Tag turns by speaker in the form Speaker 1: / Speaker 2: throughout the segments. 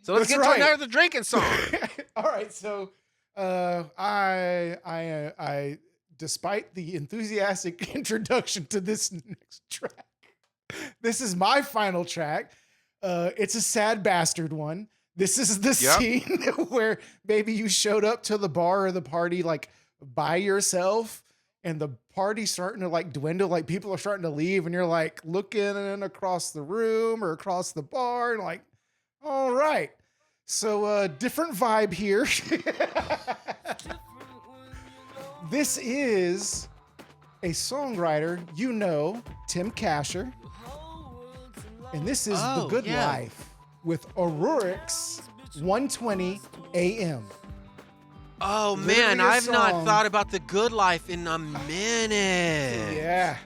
Speaker 1: So let's get to another drinking song.
Speaker 2: All right, so I despite the enthusiastic introduction to this next track, this is my final track. It's a sad bastard one. This is the scene where maybe you showed up to the bar or the party like by yourself, and the party's starting to like dwindle, like people are starting to leave, and you're like looking across the room or across the bar, and like, all right. So different vibe here. This is a songwriter, Tim Kasher. And this is The Good Life with O'Rourke's 1:20 a.m.
Speaker 1: Oh, man, I've not thought about The Good Life in a minute.
Speaker 2: Yeah.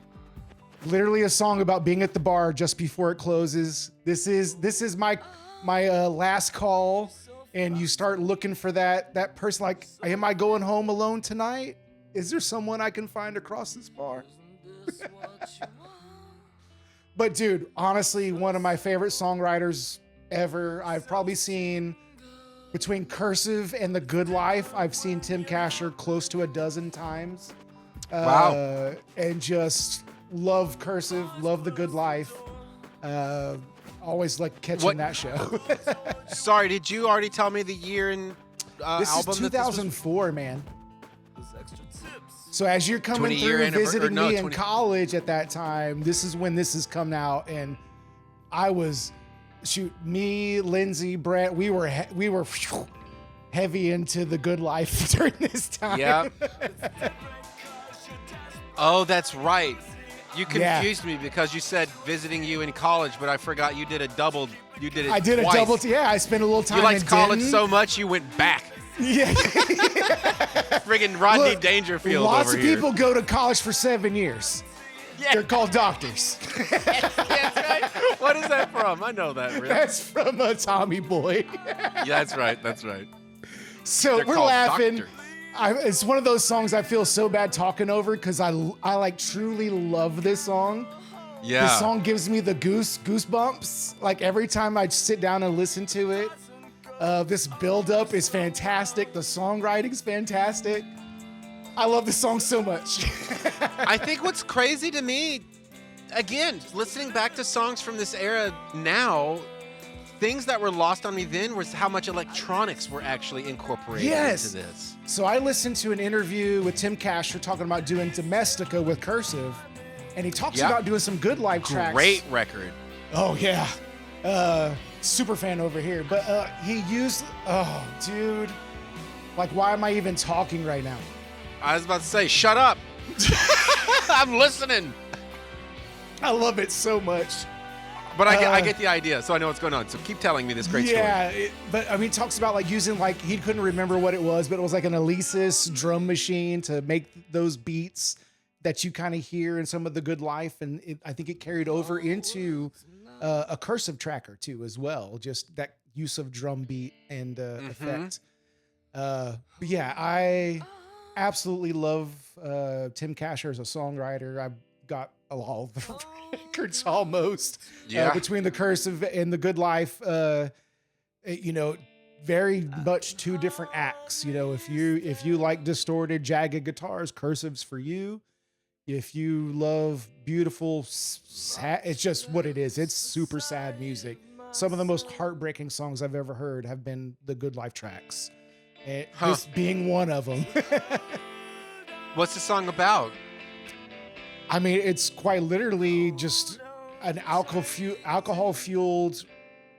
Speaker 2: Literally a song about being at the bar just before it closes. This is my last call, and you start looking for that person, like, am I going home alone tonight? Is there someone I can find across this bar? But dude, honestly, one of my favorite songwriters ever. I've probably seen, between Cursive and The Good Life, I've seen Tim Kasher close to a dozen times.
Speaker 1: Wow.
Speaker 2: And just love Cursive, love The Good Life. Always like catching that show.
Speaker 1: Sorry, did you already tell me the year and
Speaker 2: this
Speaker 1: album?
Speaker 2: Is 2004, man. So as you're coming through visiting me in college at that time, this is when this has come out, and I was, me, Lindsay, Brett, we were heavy into The Good Life during this time.
Speaker 1: Yeah. Oh, that's right. You confused me because you said visiting you in college, but I forgot you did a double. You did it. I did twice.
Speaker 2: A double. Yeah, I spent a little time.
Speaker 1: You liked college so much you went back.
Speaker 2: Yeah.
Speaker 1: Friggin' Rodney Dangerfield over here.
Speaker 2: Lots of people go to college for 7 years.
Speaker 1: Yeah.
Speaker 2: They're called doctors.
Speaker 1: That's right. What is that from? I know that. Really.
Speaker 2: That's from Tommy Boy.
Speaker 1: Yeah, that's right. That's right.
Speaker 2: So we're laughing. It's one of those songs I feel so bad talking over because I like truly love this song.
Speaker 1: Yeah.
Speaker 2: This song gives me the goosebumps. Like every time I sit down and listen to it. This build-up is fantastic. The songwriting's fantastic. I love this song so much.
Speaker 1: I think what's crazy to me, again, listening back to songs from this era now, things that were lost on me then was how much electronics were actually incorporated into this.
Speaker 2: So I listened to an interview with Tim Kasher talking about doing Domestica with Cursive, and he talks about doing some Good Life tracks.
Speaker 1: Great record.
Speaker 2: Oh, yeah. Super fan over here. But he used, oh, dude. Like, why am I even talking right now?
Speaker 1: I was about to say, shut up. I'm listening.
Speaker 2: I love it so much.
Speaker 1: But I get the idea, so I know what's going on. So keep telling me this great story.
Speaker 2: Yeah, but I mean, he talks about like using, like, he couldn't remember what it was, but it was like an Alesis drum machine to make those beats that you kind of hear in some of The Good Life. And I think it carried over into a Cursive track or two as well. Just that use of drum beat and effect. But yeah, I absolutely love Tim Kasher as a songwriter. I've got all the records almost between the Cursive and The Good Life. Very much two different acts. You know, if you like distorted, jagged guitars, Cursive's for you. If you love beautiful, sad, it's just what it is. It's super sad music. Some of the most heartbreaking songs I've ever heard have been The Good Life tracks. This being one of them.
Speaker 1: What's the song about?
Speaker 2: I mean, it's quite literally just an alcohol-fueled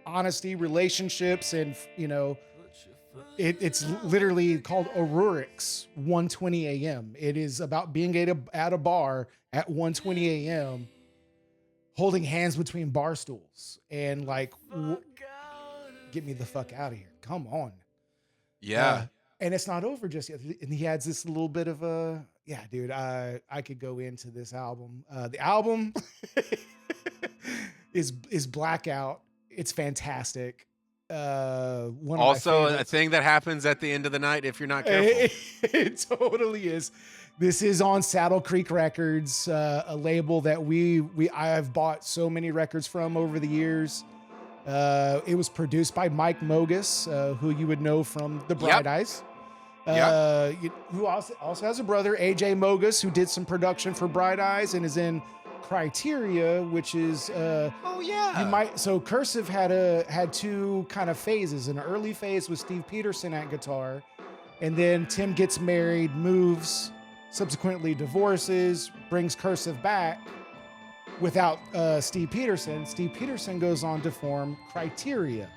Speaker 2: honesty, relationships, and, you know, it's literally called O'Rourke's 1:20 a.m. It is about being at a bar at 1:20 a.m., holding hands between bar stools and like, get me the fuck out of here. Come on.
Speaker 1: Yeah.
Speaker 2: And it's not over just yet. And he adds this little bit of a, yeah, dude, I could go into this album. The album is Blackout. It's fantastic.
Speaker 1: Also a thing that happens at the end of the night if you're not careful.
Speaker 2: It totally is. This is on Saddle Creek Records, a label that I've bought so many records from over the years. It was produced by Mike Mogus, who you would know from The Bright Eyes. Who also has a brother, AJ Mogus, who did some production for Bright Eyes and is in Criteria, which is so Cursive had two kind of phases. An early phase with Steve Peterson at guitar, and then Tim gets married, moves, subsequently divorces, brings Cursive back without Steve Peterson. Steve Peterson goes on to form Criteria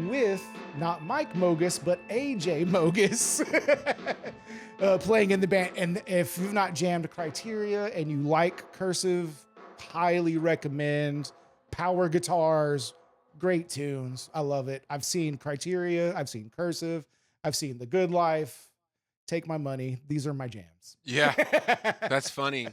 Speaker 2: with not Mike Mogus, but AJ Mogus playing in the band. And if you've not jammed Criteria and you like Cursive, highly recommend. Power guitars, great tunes. I love it. I've seen Criteria, I've seen Cursive, I've seen The Good Life. Take my money. These are my jams.
Speaker 1: Yeah, that's funny.